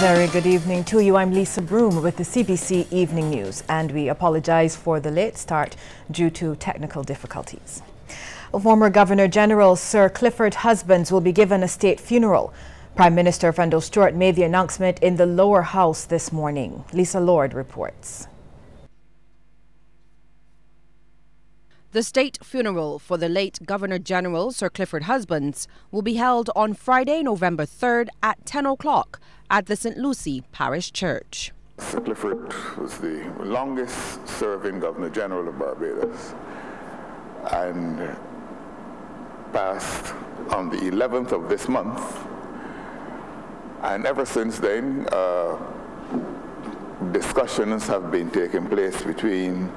Very good evening to you. I'm Lisa Broom with the CBC Evening News, and we apologize for the late start due to technical difficulties. Former Governor General Sir Clifford Husbands will be given a state funeral. Prime Minister Fendel Stewart made the announcement in the lower house this morning. Lisa Lord reports. The state funeral for the late Governor General Sir Clifford Husbands will be held on Friday, November 3rd at 10 o'clock at the St. Lucie Parish Church. Sir Clifford was the longest serving Governor General of Barbados and passed on the 11th of this month. And ever since then, discussions have been taking place between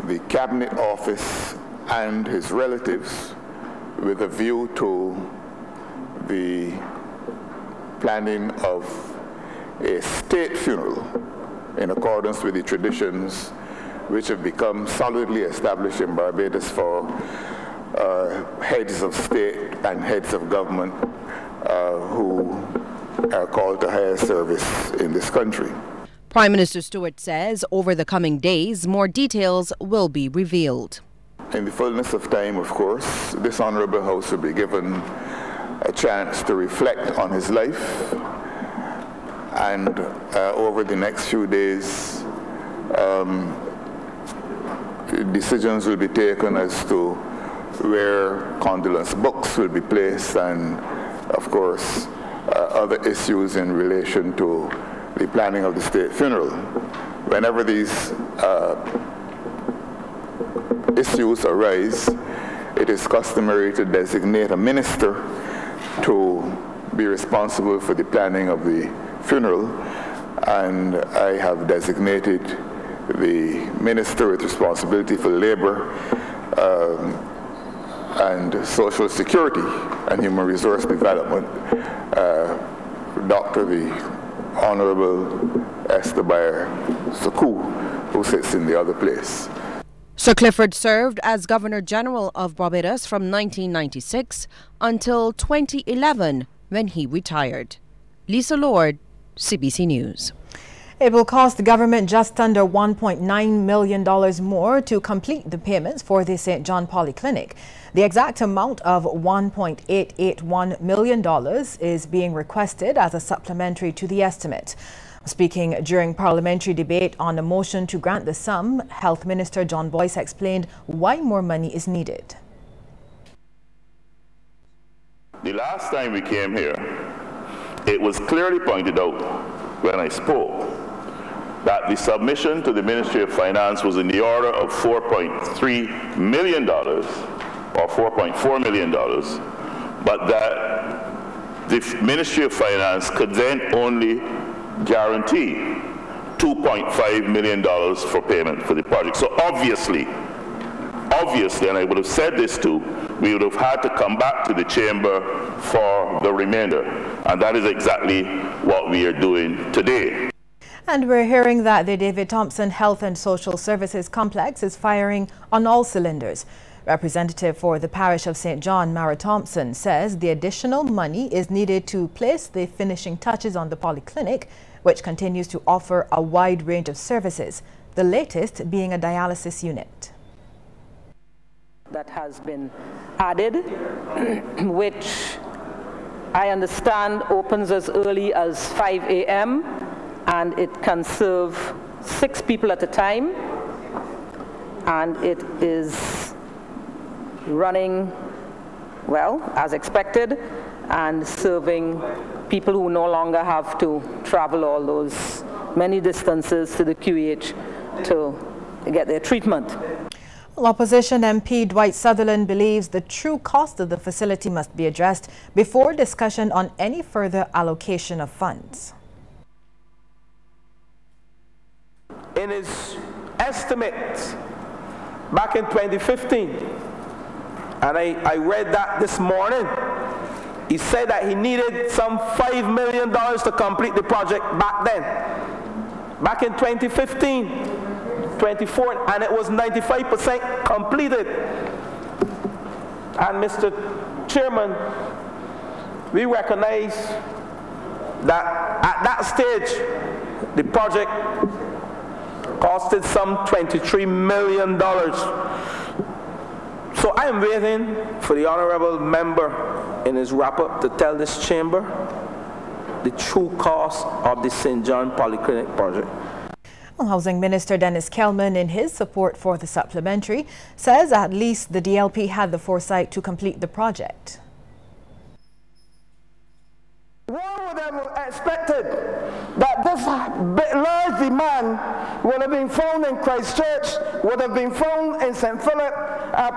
the Cabinet Office and his relatives with a view to the planning of a state funeral in accordance with the traditions which have become solidly established in Barbados for heads of state and heads of government who are called to higher service in this country. Prime Minister Stewart says over the coming days, more details will be revealed. In the fullness of time, of course, this Honourable House will be given a chance to reflect on his life, and over the next few days, decisions will be taken as to where condolence books will be placed and, of course, other issues in relation to the planning of the state funeral. Whenever these issues arise, it is customary to designate a minister to be responsible for the planning of the funeral, and I have designated the minister with responsibility for labor and social security and human resource development, Dr. the Honorable Esteban Saku, who sits in the other place. Sir Clifford served as Governor General of Barbados from 1996 until 2011 when he retired. Lisa Lord, CBC News. It will cost the government just under $1.9 million more to complete the payments for the St. John Polyclinic. The exact amount of $1.881 million is being requested as a supplementary to the estimate. Speaking during parliamentary debate on a motion to grant the sum, Health Minister John Boyce explained why more money is needed. The last time we came here, it was clearly pointed out when I spoke that the submission to the Ministry of Finance was in the order of $4.3 million or $4.4 million, but that the Ministry of Finance could then only guarantee $2.5 million for payment for the project. So obviously, and I would have said this too, we would have had to come back to the chamber for the remainder. And that is exactly what we are doing today. And we're hearing that the David Thompson Health and Social Services Complex is firing on all cylinders. Representative for the parish of St. John, Mara Thompson, says the additional money is needed to place the finishing touches on the polyclinic, which continues to offer a wide range of services, the latest being a dialysis unit. That has been added, which I understand opens as early as 5 a.m. and it can serve 6 people at a time, and it is running well as expected and serving people who no longer have to travel all those many distances to the QEH to get their treatment. Opposition MP Dwight Sutherland believes the true cost of the facility must be addressed before discussion on any further allocation of funds. In his estimate back in 2015, and I read that this morning, he said that he needed some $5 million to complete the project back then. Back in 2015. 24, and it was 95% completed. And Mr. Chairman, we recognize that at that stage, the project costed some $23 million. So I am waiting for the honorable member in his wrap-up to tell this chamber the true cost of the St. John Polyclinic project. Housing Minister Dennis Kelman, in his support for the supplementary, says at least the DLP had the foresight to complete the project. One would have expected that this large demand would have been found in Christchurch, would have been found in St. Philip,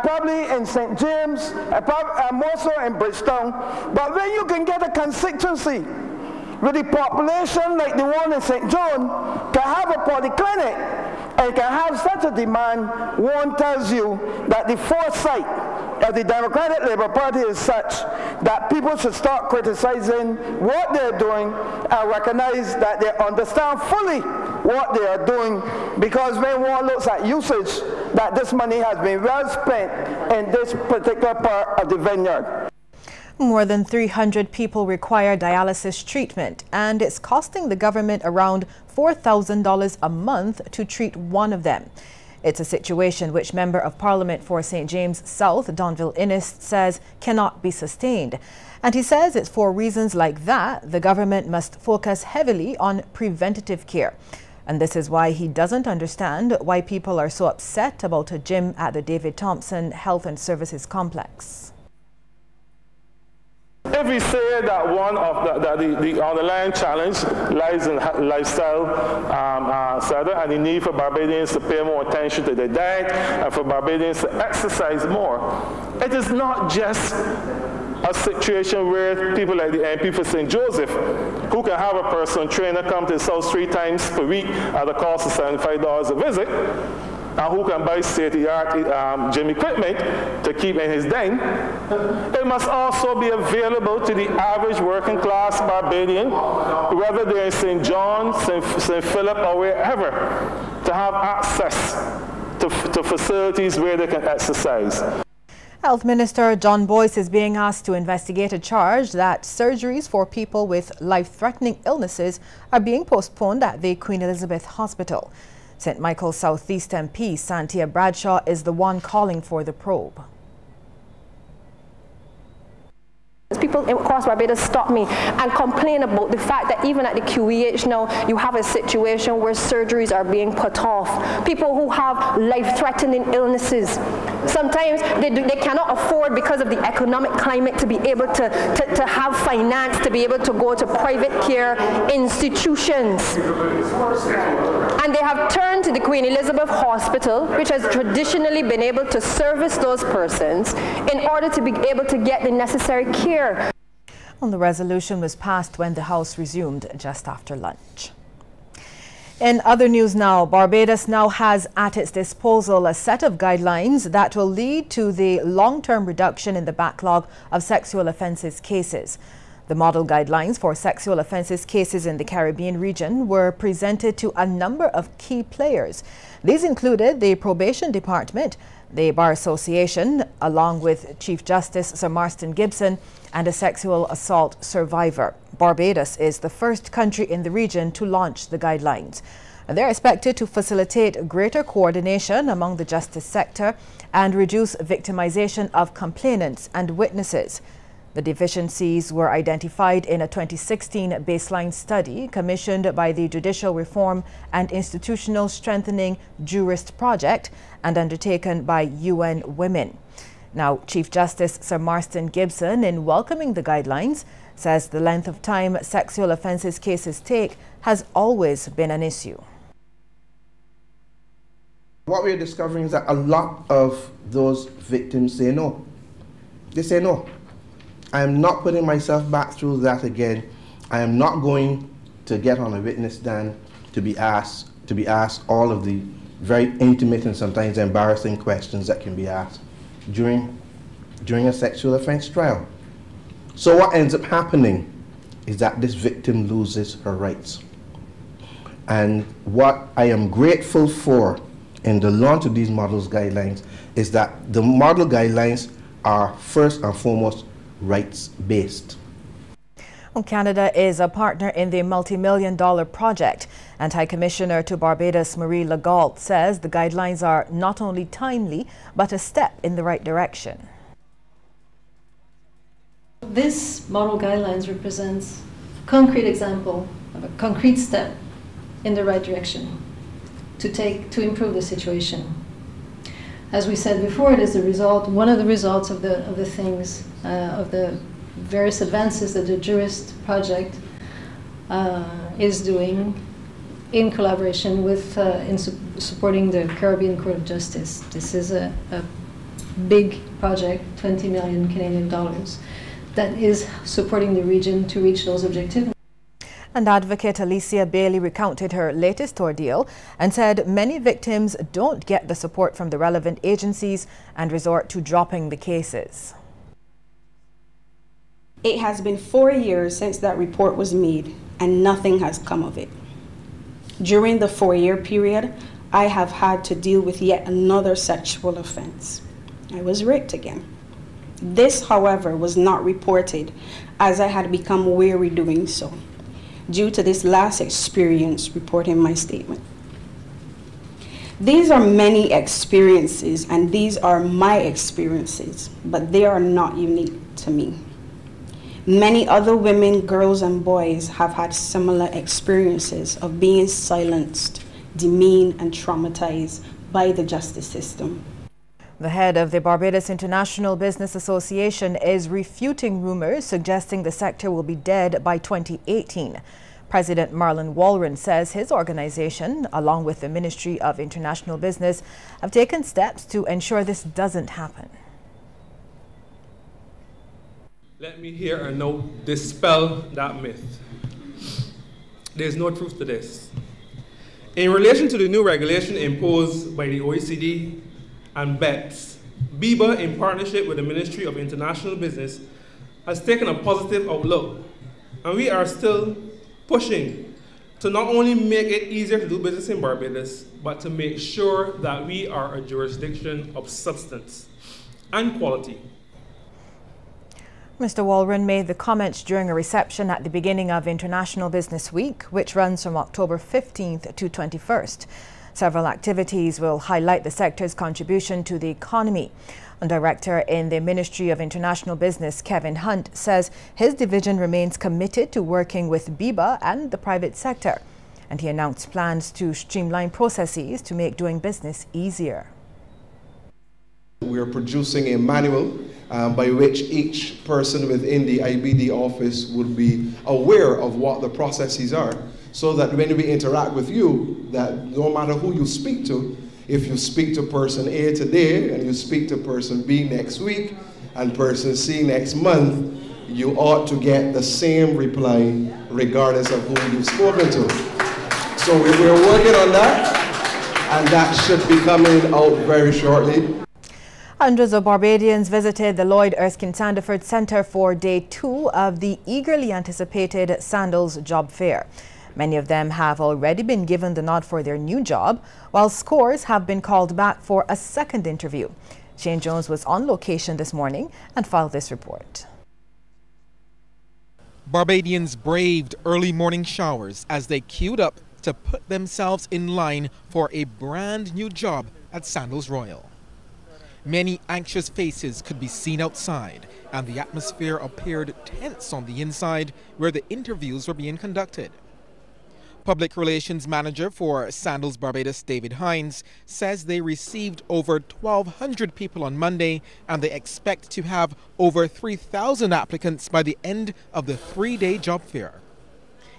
probably in St. James, more so in Bridgetown. But when you can get a constituency with the population like the one in St. John, can have a polyclinic and can have such a demand, one tells you that the foresight of the Democratic Labour Party is such that people should start criticizing what they're doing and recognize that they understand fully what they are doing, because when one looks at usage, that this money has been well spent in this particular part of the vineyard. More than 300 people require dialysis treatment, and it's costing the government around $4,000 a month to treat one of them. It's a situation which Member of Parliament for St. James South, Donville Innes, says cannot be sustained. And he says it's for reasons like that the government must focus heavily on preventative care. And this is why he doesn't understand why people are so upset about a gym at the David Thompson Health and Services Complex. If we say that one of the underlying challenge lies in lifestyle and the need for Barbadians to pay more attention to their diet and for Barbadians to exercise more, it is not just a situation where people like the MP for St. Joseph, who can have a personal trainer come to his house 3 times per week at the cost of $75 a visit, and who can buy state-of-the-art gym equipment to keep in his den. It must also be available to the average working-class Barbadian, whether they're in St. John, St. Philip, or wherever, to have access to facilities where they can exercise. Health Minister John Boyce is being asked to investigate a charge that surgeries for people with life-threatening illnesses are being postponed at the Queen Elizabeth Hospital. St. Michael's Southeast MP Santia Bradshaw is the one calling for the probe. People across Barbados stop me and complain about the fact that even at the QEH now, you have a situation where surgeries are being put off. People who have life-threatening illnesses, sometimes they cannot afford, because of the economic climate, to be able to have finance, to be able to go to private care institutions. And they have turned to the Queen Elizabeth Hospital, which has traditionally been able to service those persons in order to be able to get the necessary care. The resolution was passed when the House resumed just after lunch. In other news now, Barbados now has at its disposal a set of guidelines that will lead to the long-term reduction in the backlog of sexual offences cases. The model guidelines for sexual offences cases in the Caribbean region were presented to a number of key players. These included the Probation Department, the Bar Association, along with Chief Justice Sir Marston Gibson, and a sexual assault survivor. Barbados is the first country in the region to launch the guidelines. They're expected to facilitate greater coordination among the justice sector and reduce victimization of complainants and witnesses. The deficiencies were identified in a 2016 baseline study commissioned by the Judicial Reform and Institutional Strengthening Jurist Project and undertaken by UN Women. Now, Chief Justice Sir Marston Gibson, in welcoming the guidelines, says the length of time sexual offences cases take has always been an issue. What we're discovering is that a lot of those victims say no. They say no. I am not putting myself back through that again. I am not going to get on a witness stand to be asked all of the very intimate and sometimes embarrassing questions that can be asked during a sexual offense trial. So what ends up happening is that this victim loses her rights. And what I am grateful for in the launch of these models guidelines is that the model guidelines are first and foremost rights-based. Well, Canada is a partner in the multi-million-dollar project. High Commissioner to Barbados Marie Legault says the guidelines are not only timely, but a step in the right direction. This model guidelines represents a concrete example of a concrete step in the right direction to improve the situation. As we said before, it is the result, one of the results of the various advances that the Jurist Project is doing in collaboration with supporting the Caribbean Court of Justice. This is a big project, 20 million Canadian dollars, that is supporting the region to reach those objectives. And advocate Alicia Bailey recounted her latest ordeal and said many victims don't get the support from the relevant agencies and resort to dropping the cases. It has been 4 years since that report was made and nothing has come of it. During the 4-year period, I have had to deal with yet another sexual offense. I was raped again. This, however, was not reported as I had become weary doing so, due to this last experience reporting my statement. These are many experiences and these are my experiences, but they are not unique to me. Many other women, girls, and boys have had similar experiences of being silenced, demeaned, and traumatized by the justice system. The head of the Barbados International Business Association is refuting rumors suggesting the sector will be dead by 2018. President Marlon Walron says his organization, along with the Ministry of International Business, have taken steps to ensure this doesn't happen. Let me here and now dispel that myth. There's no truth to this. In relation to the new regulation imposed by the OECD and BEPS, BIBA, in partnership with the Ministry of International Business, has taken a positive outlook, and we are still pushing to not only make it easier to do business in Barbados, but to make sure that we are a jurisdiction of substance and quality. Mr. Walron made the comments during a reception at the beginning of International Business Week, which runs from October 15th to 21st. Several activities will highlight the sector's contribution to the economy. A director in the Ministry of International Business, Kevin Hunt, says his division remains committed to working with BIBA and the private sector. And he announced plans to streamline processes to make doing business easier. We are producing a manual by which each person within the IBD office would be aware of what the processes are, so that when we interact with you, that no matter who you speak to, if you speak to person A today and you speak to person B next week and person C next month, you ought to get the same reply regardless of who you've spoken to. So we're working on that, and that should be coming out very shortly. Hundreds of Barbadians visited the Lloyd Erskine Sandiford Centre for Day 2 of the eagerly anticipated Sandals job fair. Many of them have already been given the nod for their new job, while scores have been called back for a second interview. Shane Jones was on location this morning and filed this report. Barbadians braved early morning showers as they queued up to put themselves in line for a brand new job at Sandals Royal. Many anxious faces could be seen outside, and the atmosphere appeared tense on the inside where the interviews were being conducted. Public Relations Manager for Sandals Barbados, David Hines, says they received over 1,200 people on Monday, and they expect to have over 3,000 applicants by the end of the 3-day job fair.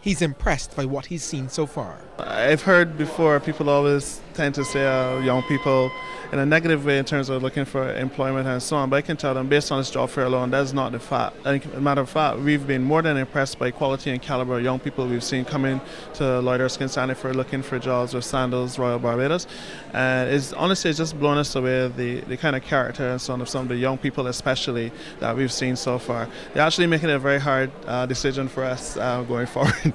He's impressed by what he's seen so far. I've heard before people always tend to say young people in a negative way in terms of looking for employment and so on, but I can tell them based on this job fair alone, that's not the fact. As a matter of fact, we've been more than impressed by quality and caliber of young people we've seen coming to Lloyd Erskine Sandiford looking for jobs with Sandals Royal Barbados. And it's just blown us away the kind of character and so on of some of the young people especially that we've seen so far. They're actually making it a very hard decision for us going forward.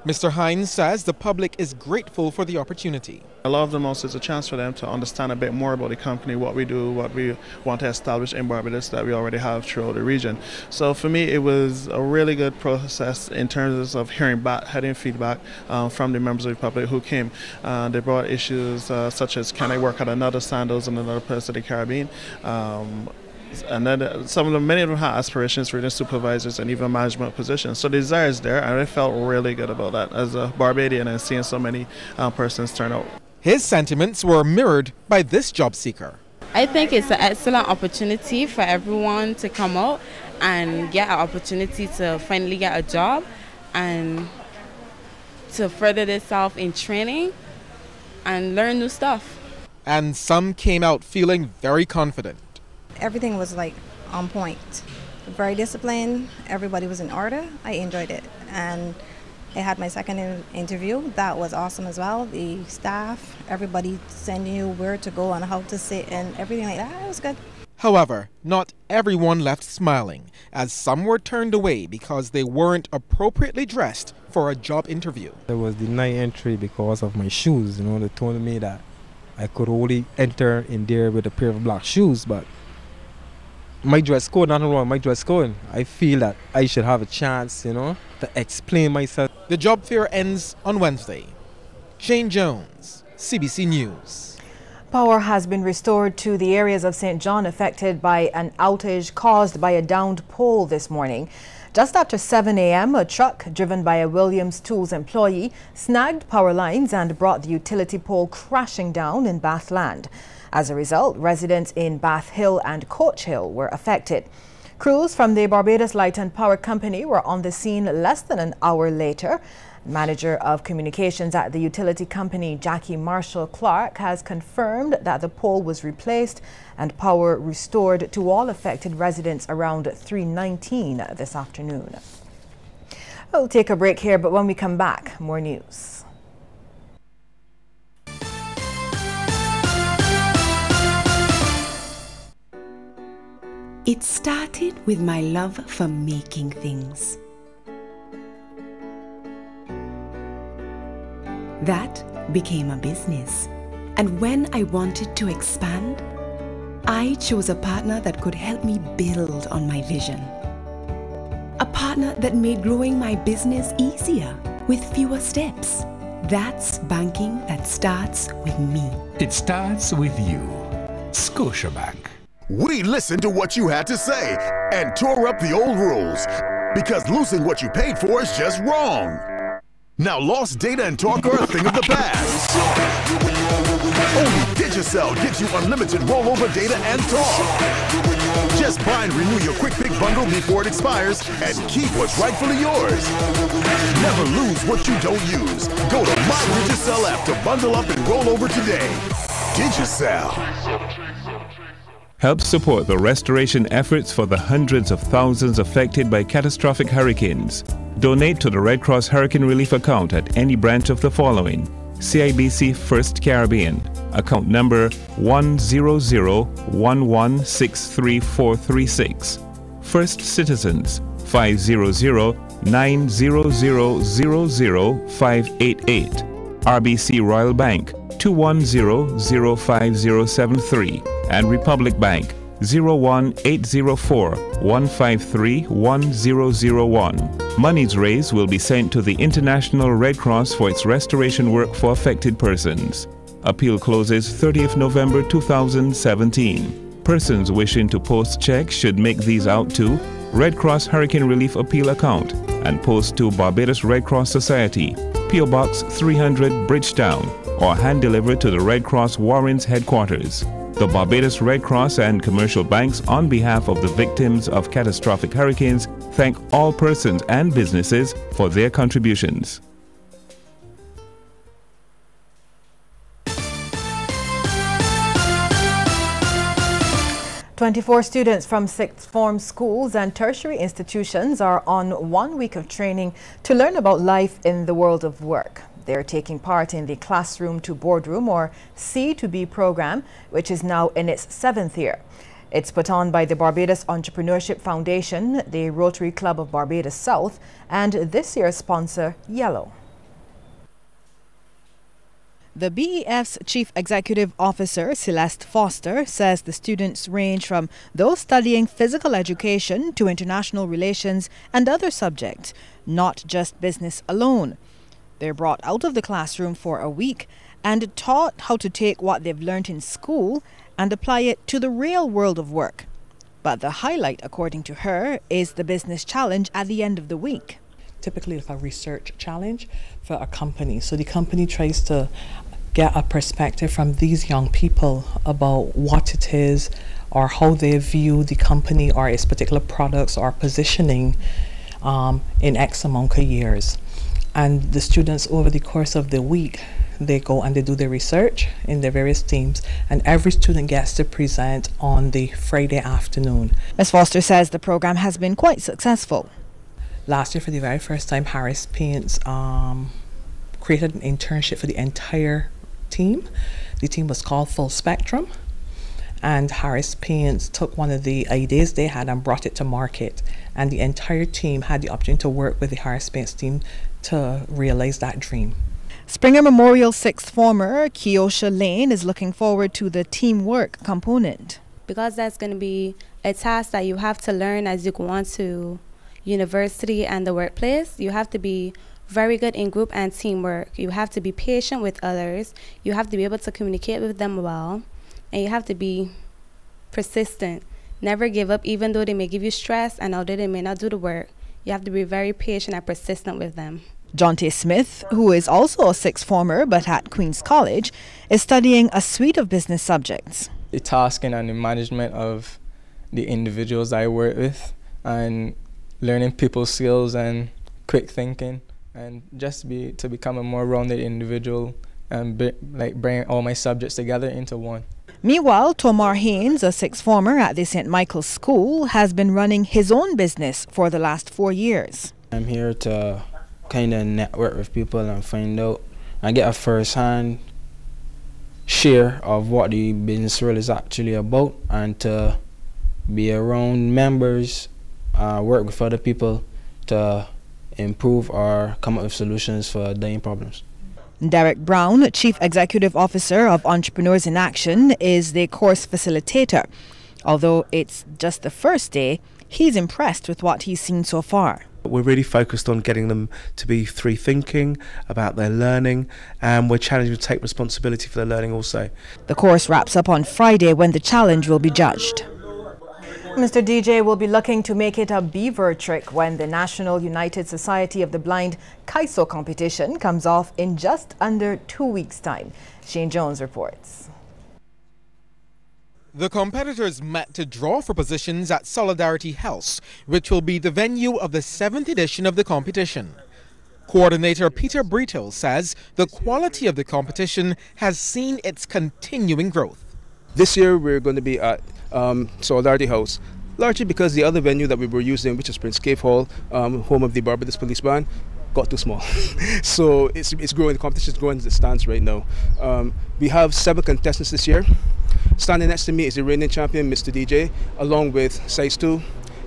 Mr. Hines says the public is grateful for the opportunity. I love the most is a chance for them to understand a bit more about the company, what we do, what we want to establish in Barbados that we already have throughout the region. So for me, it was a really good process in terms of hearing feedback from the members of the public who came. They brought issues such as, can I work at another Sandals in another place of the Caribbean? And then many of them had aspirations for the supervisors and even management positions. So the desire is there, and I felt really good about that as a Barbadian and seeing so many persons turn out. His sentiments were mirrored by this job seeker. I think it's an excellent opportunity for everyone to come out and get an opportunity to finally get a job and to further themselves in training and learn new stuff. And some came out feeling very confident. Everything was like on point. Very disciplined, everybody was in order. I enjoyed it. And I had my second interview. That was awesome as well. The staff, everybody sending you where to go and how to sit and everything like that. It was good. However, not everyone left smiling, as some were turned away because they weren't appropriately dressed for a job interview. There was denied entry because of my shoes. They told me that I could only enter in there with a pair of black shoes, but my dress code, nothing wrong with my dress code. I feel that I should have a chance, to explain myself. The job fair ends on Wednesday. Shane Jones, CBC News. Power has been restored to the areas of St. John affected by an outage caused by a downed pole this morning. Just after 7 a.m., a truck driven by a Williams Tools employee snagged power lines and brought the utility pole crashing down in Bathland. As a result, residents in Bath Hill and Coach Hill were affected. Crews from the Barbados Light and Power Company were on the scene less than an hour later. Manager of communications at the utility company, Jackie Marshall Clark, has confirmed that the pole was replaced and power restored to all affected residents around 3:19 this afternoon. We'll take a break here, but when we come back, more news. It started with my love for making things. That became a business. And when I wanted to expand, I chose a partner that could help me build on my vision. A partner that made growing my business easier with fewer steps. That's banking that starts with me. It starts with you. Scotiabank. We listened to what you had to say and tore up the old rules because losing what you paid for is just wrong. Now lost data and talk are a thing of the past. Only Digicel gives you unlimited rollover data and talk. Just buy and renew your Quick Pick bundle before it expires and keep what's rightfully yours. Never lose what you don't use. Go to My Digicel app to bundle up and roll over today. Digicel. Help support the restoration efforts for the hundreds of thousands affected by catastrophic hurricanes. Donate to the Red Cross Hurricane Relief account at any branch of the following: CIBC First Caribbean, account number 10011633436. First Citizens, 500-900-00588. RBC Royal Bank, 210-05073. And Republic Bank, 01804-153-1001. Monies raised will be sent to the International Red Cross for its restoration work for affected persons. Appeal closes 30th November 2017. Persons wishing to post checks should make these out to Red Cross Hurricane Relief Appeal account and post to Barbados Red Cross Society, P.O. Box 300 Bridgetown, or hand deliver to the Red Cross Warrens headquarters. The Barbados Red Cross and commercial banks, on behalf of the victims of catastrophic hurricanes, thank all persons and businesses for their contributions. "24 students from sixth form schools and tertiary institutions are on 1 week of training to learn about life in the world of work. They're taking part in the Classroom to Boardroom, or C2B program, which is now in its 7th year. It's put on by the Barbados Entrepreneurship Foundation, the Rotary Club of Barbados South, and this year's sponsor, Yellow. The BEF's Chief Executive Officer, Celeste Foster, says the students range from those studying physical education to international relations and other subjects, not just business alone. They're brought out of the classroom for a week and taught how to take what they've learned in school and apply it to the real world of work. But the highlight, according to her, is the business challenge at the end of the week. Typically like a research challenge for a company. So the company tries to get a perspective from these young people about what it is or how they view the company or its particular products or positioning in X amount of years. And the students over the course of the week, they go and they do their research in their various teams, and every student gets to present on the Friday afternoon. Ms. Foster says the program has been quite successful. Last year, for the very first time, Harris Paints created an internship for the entire team. The team was called Full Spectrum, and Harris Paints took one of the ideas they had and brought it to market, and the entire team had the opportunity to work with the Harris Paints team to realize that dream. Springer Memorial sixth former Keosha Lane is looking forward to the teamwork component. Because that's going to be a task that you have to learn as you go on to university and the workplace. You have to be very good in group and teamwork. You have to be patient with others. You have to be able to communicate with them well. And you have to be persistent. Never give up, even though they may give you stress and although they may not do the work. You have to be very patient and persistent with them. Jonte Smith, who is also a sixth former but at Queen's College, is studying a suite of business subjects. The tasking and the management of the individuals I work with, and learning people skills and quick thinking, and just to become a more rounded individual and bring all my subjects together into one. Meanwhile, Tomar Haynes, a sixth former at the St. Michael's School, has been running his own business for the last 4 years. I'm here to kind of network with people and find out and get a first-hand share of what the business world is actually about, and to be around members, work with other people to improve or come up with solutions for dying problems. Derek Brown, Chief Executive Officer of Entrepreneurs in Action, is the course facilitator. Although it's just the first day, he's impressed with what he's seen so far. We're really focused on getting them to be free thinking about their learning, and we're challenging them to take responsibility for their learning also. The course wraps up on Friday when the challenge will be judged. Mr. DJ will be looking to make it a beaver trick when the National United Society of the Blind Kaiso competition comes off in just under 2 weeks' time. Shane Jones reports. The competitors met to draw for positions at Solidarity House, which will be the venue of the 7th edition of the competition. Coordinator Peter Brito says the quality of the competition has seen its continuing growth. This year we're going to be at Solidarity House, largely because the other venue that we were using, which is Prince Cave Hall, home of the Barbados Police Band, got too small. So it's growing, the competition is growing as it stands right now. We have 7 contestants this year. Standing next to me is the reigning champion, Mr. DJ, along with Size 2,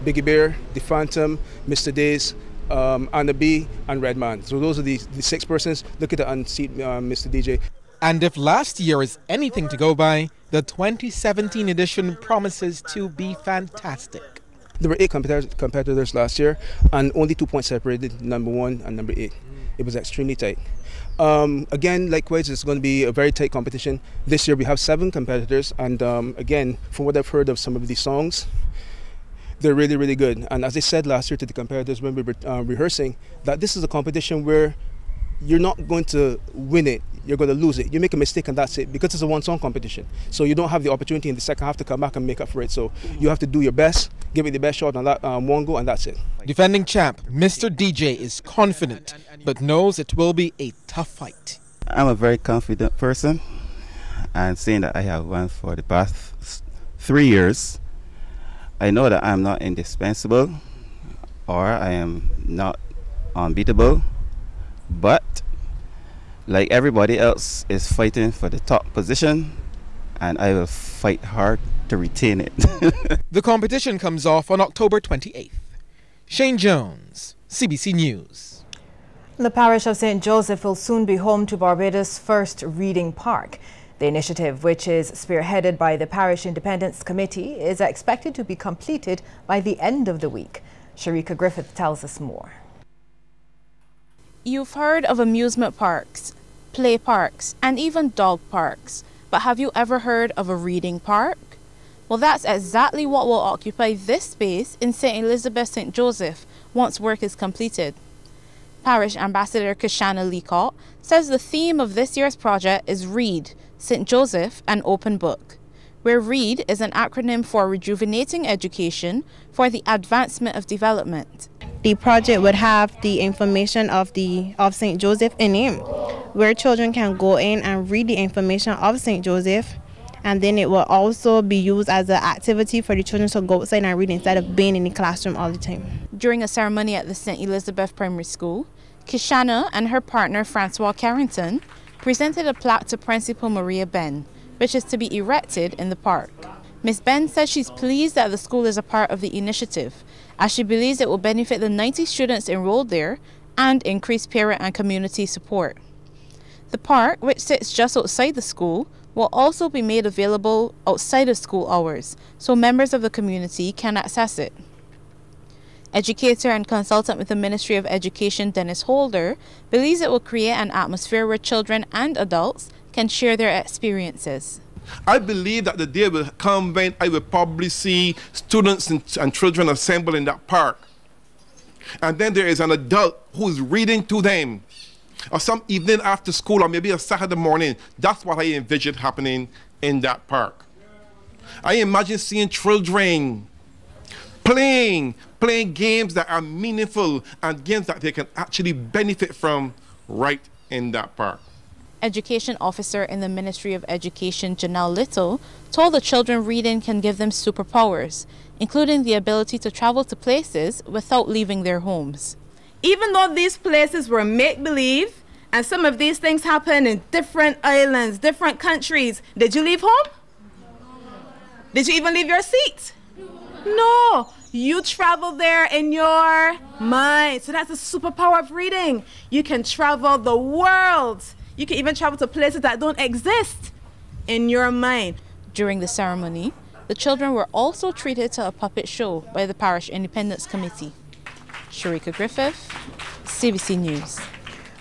Biggie Bear, The Phantom, Mr. Days, Anna B, and Redman. So those are the 6 persons. Look at the unseat Mr. DJ. And if last year is anything to go by, the 2017 edition promises to be fantastic. There were 8 competitors last year, and only 2 points separated number 1 and number 8. It was extremely tight. Again, likewise, it's going to be a very tight competition. This year we have 7 competitors, and again, from what I've heard of some of these songs, they're really, really good. And as I said last year to the competitors when we were rehearsing, that this is a competition where you're not going to win it, you're going to lose it. You make a mistake and that's it, because it's a one-song competition. So you don't have the opportunity in the second half to come back and make up for it. So you have to do your best, give it the best shot on that one go, and that's it. Defending champ, Mr. DJ is confident, but knows it will be a tough fight. I'm a very confident person, and seeing that I have won for the past 3 years, I know that I'm not indispensable, or I am not unbeatable. But like everybody else is fighting for the top position, and I will fight hard to retain it. The competition comes off on October 28th. Shane Jones, CBC News. The parish of St. Joseph will soon be home to Barbados' first reading park. The initiative, which is spearheaded by the Parish Independence Committee, is expected to be completed by the end of the week. Sharika Griffith tells us more. You've heard of amusement parks, play parks, and even dog parks, but have you ever heard of a reading park? Well, that's exactly what will occupy this space in St. Elizabeth St. Joseph once work is completed. Parish Ambassador Kishana Leacock says the theme of this year's project is Read, St. Joseph, an Open Book, where READ is an acronym for Rejuvenating Education for the Advancement of Development. The project would have the information of St. Joseph in it, where children can go in and read the information of St. Joseph, and then it will also be used as an activity for the children to go outside and read instead of being in the classroom all the time. During a ceremony at the St. Elizabeth Primary School, Kishana and her partner Francois Carrington presented a plaque to Principal Maria Ben, which is to be erected in the park. Ms. Ben says she's pleased that the school is a part of the initiative, as she believes it will benefit the 90 students enrolled there and increase parent and community support. The park, which sits just outside the school, will also be made available outside of school hours, so members of the community can access it. Educator and consultant with the Ministry of Education Dennis Holder believes it will create an atmosphere where children and adults can share their experiences. I believe that the day will come when I will probably see students and children assemble in that park. And then there is an adult who is reading to them. Or some evening after school, or maybe a Saturday morning. That's what I envision happening in that park. I imagine seeing children playing games that are meaningful and games that they can actually benefit from right in that park. Education officer in the Ministry of Education, Janelle Little, told the children reading can give them superpowers, including the ability to travel to places without leaving their homes. Even though these places were make-believe, and some of these things happen in different islands, different countries, did you leave home? Did you even leave your seat? No. You travel there in your mind. So that's the superpower of reading. You can travel the world. You can even travel to places that don't exist in your mind. During the ceremony, the children were also treated to a puppet show by the Parish Independence Committee. Sharika Griffith, Cbc News.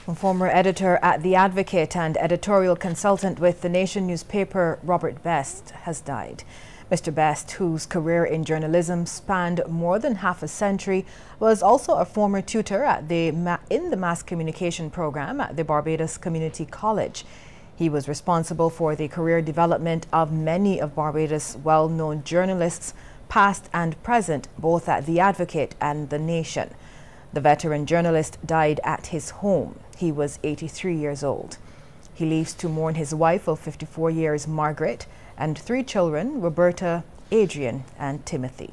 A former editor at The Advocate and editorial consultant with the Nation newspaper, Robert Best, has died. Mr. Best, whose career in journalism spanned more than half a century, was also a former tutor at in the mass communication program at the Barbados Community College. He was responsible for the career development of many of Barbados' well-known journalists, past and present, both at The Advocate and The Nation. The veteran journalist died at his home. He was 83 years old. He leaves to mourn his wife of 54 years, Margaret, and 3 children, Roberta, Adrian, and Timothy.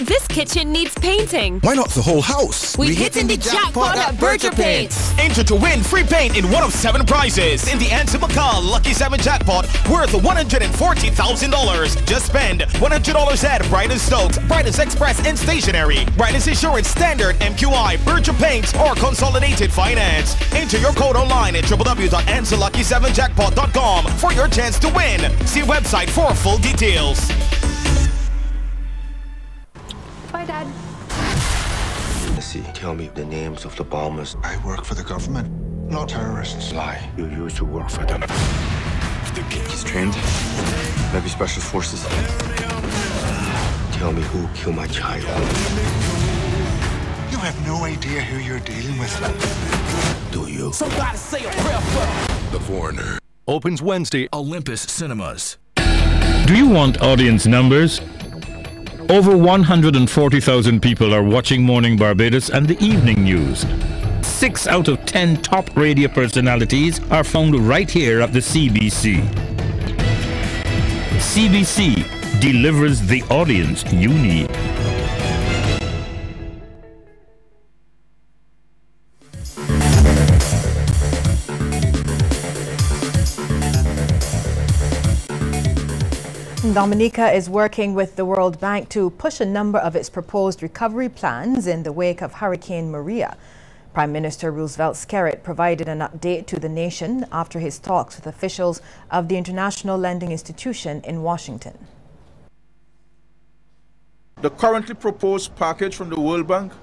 This kitchen needs painting. Why not the whole house? We hitting the jackpot at Berger Paints. Enter to win free paint in one of 7 prizes in the Anson McCall Lucky 7 jackpot worth $140,000. Just spend $100 at Brightest Stokes, Brightest Express and Stationery, Brightest Insurance Standard, MQI, Berger Paints, or Consolidated Finance. Enter your code online at www.ansonlucky7jackpot.com for your chance to win. See website for full details. Bye, Dad. Tell me the names of the bombers. I work for the government, not terrorists. Lie. You used to work for them. He's trained. Maybe Special Forces. Tell me who killed my child. You have no idea who you're dealing with. Do you? Somebody say a prayer for The Foreigner. Opens Wednesday, Olympus Cinemas. Do you want audience numbers? Over 140,000 people are watching Morning Barbados and the evening news. 6 out of 10 top radio personalities are found right here at the CBC. CBC delivers the audience you need. Dominica is working with the World Bank to push a number of its proposed recovery plans in the wake of Hurricane Maria. Prime Minister Roosevelt Skerritt provided an update to the nation after his talks with officials of the International Lending Institution in Washington. The currently proposed package from the World Bank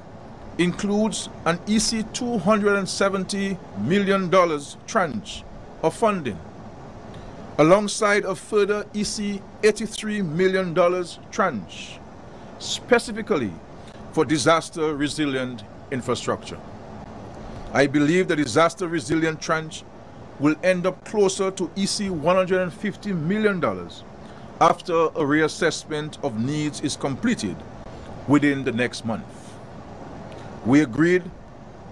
includes an EC $270 million tranche of funding, alongside a further EC $83 million tranche, specifically for disaster-resilient infrastructure. I believe the disaster-resilient tranche will end up closer to EC $150 million after a reassessment of needs is completed within the next month. We agreed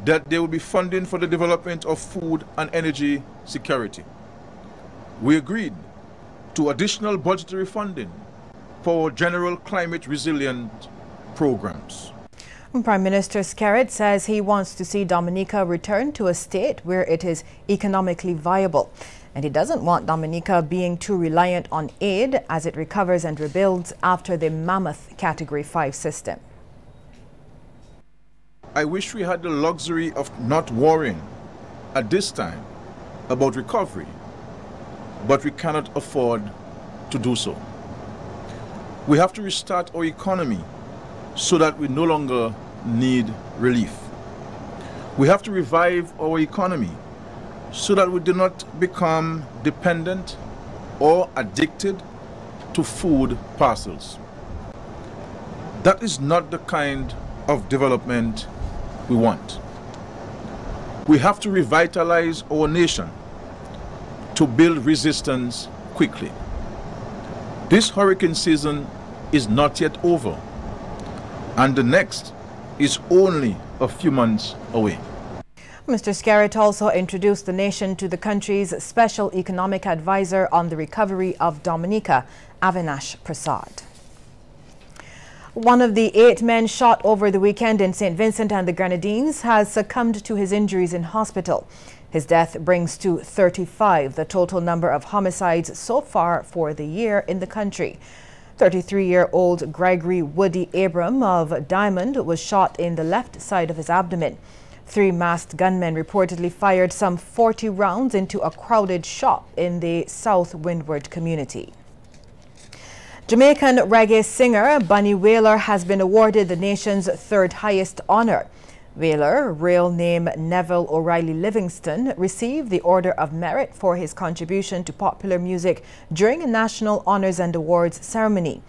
that there will be funding for the development of food and energy security. We agreed to additional budgetary funding for general climate resilient programs. Prime Minister Skerritt says he wants to see Dominica return to a state where it is economically viable. And he doesn't want Dominica being too reliant on aid as it recovers and rebuilds after the mammoth Category 5 system. I wish we had the luxury of not worrying at this time about recovery, but we cannot afford to do so. We have to restart our economy so that we no longer need relief. We have to revive our economy so that we do not become dependent or addicted to food parcels. That is not the kind of development we want. We have to revitalize our nation to build resistance quickly. This hurricane season is not yet over, and the next is only a few months away. Mr. Skerritt also introduced the nation to the country's Special Economic Advisor on the recovery of Dominica, Avinash Prasad. One of the 8 men shot over the weekend in St. Vincent and the Grenadines has succumbed to his injuries in hospital. His death brings to 35 the total number of homicides so far for the year in the country. 33-year-old Gregory Woody Abram of Diamond was shot in the left side of his abdomen. 3 masked gunmen reportedly fired some 40 rounds into a crowded shop in the South Windward community. Jamaican reggae singer Bunny Wailer has been awarded the nation's 3rd highest honor. Wailer, real name Neville O'Reilly Livingston, received the Order of Merit for his contribution to popular music during a National Honors and Awards ceremony.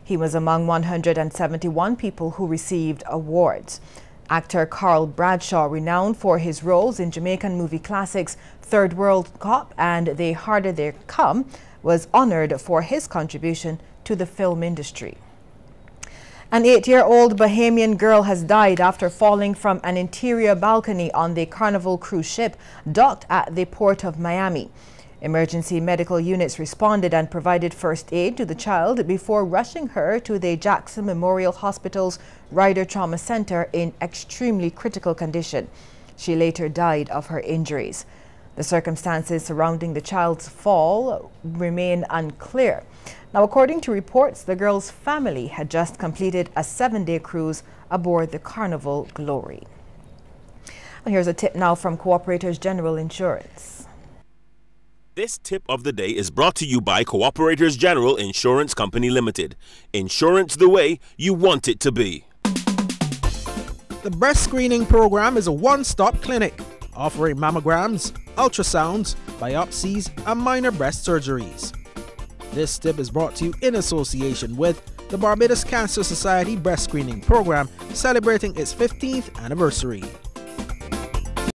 He was among 171 people who received awards. Actor Carl Bradshaw, renowned for his roles in Jamaican movie classics Third World Cop and The Harder They Come, was honored for his contribution to the film industry. An 8-year-old Bahamian girl has died after falling from an interior balcony on the Carnival cruise ship docked at the port of Miami. Emergency medical units responded and provided first aid to the child before rushing her to the Jackson Memorial Hospital's Rider Trauma Center in extremely critical condition. She later died of her injuries. The circumstances surrounding the child's fall remain unclear. Now, according to reports, the girl's family had just completed a 7-day cruise aboard the Carnival Glory. And here's a tip now from Cooperators General Insurance. This tip of the day is brought to you by Cooperators General Insurance Company Limited. Insurance the way you want it to be. The breast screening program is a one-stop clinic offering mammograms, ultrasounds, biopsies, and minor breast surgeries. This tip is brought to you in association with the Barbados Cancer Society Breast Screening Program, celebrating its 15th anniversary.